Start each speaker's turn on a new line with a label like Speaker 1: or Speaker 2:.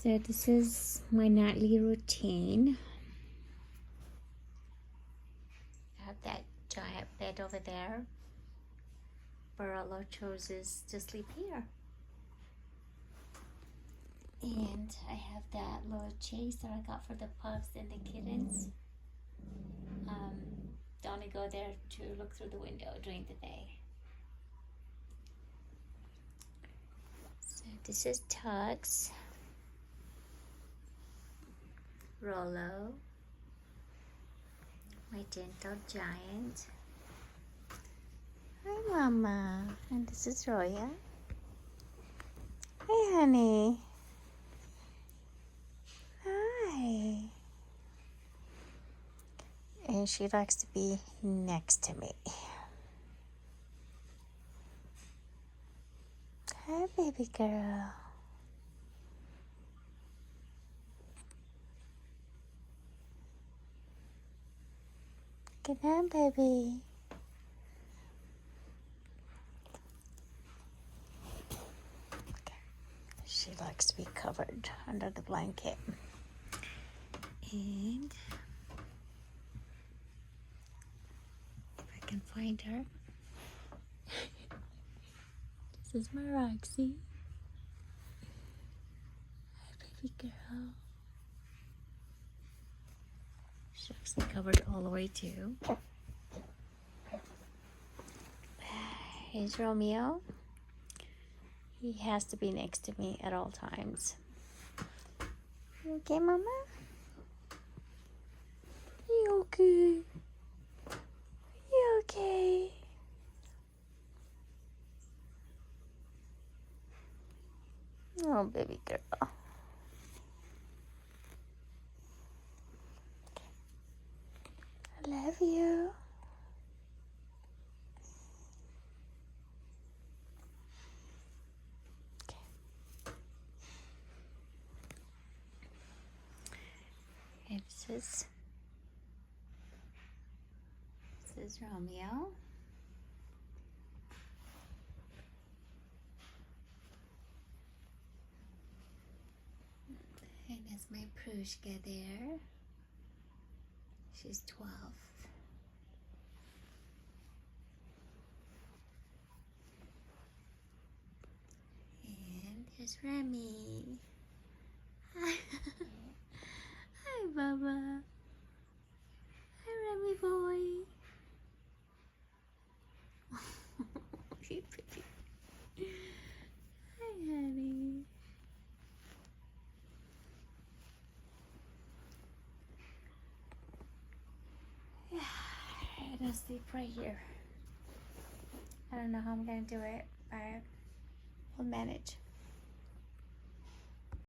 Speaker 1: So this is my nightly routine. I have that giant bed over there. Barolo chooses to sleep here. And I have that little chase that I got for the pups and the kittens. They only go there to look through the window during the day. So this is Tux, Rollo, my gentle giant. Hi, Mama. And this is Roya. Hey, honey. Hi. And she likes to be next to me. Hi, baby girl. Good night, baby. She likes to be covered under the blanket. And if I can find her. This is my Roxy. Hi, baby girl. She's actually covered all the way too. Here's Romeo. He has to be next to me at all times. You okay, Mama? You okay? You okay? Oh, baby girl. I love you. Okay. This is Romeo. And that's my Prushka there. She's 12. And here's Remy. Hi. Hi, Bubba. Hi, Remy boy. Hi, honey. Yeah, I'm gonna sleep right here. I don't know how I'm gonna do it, but we'll manage.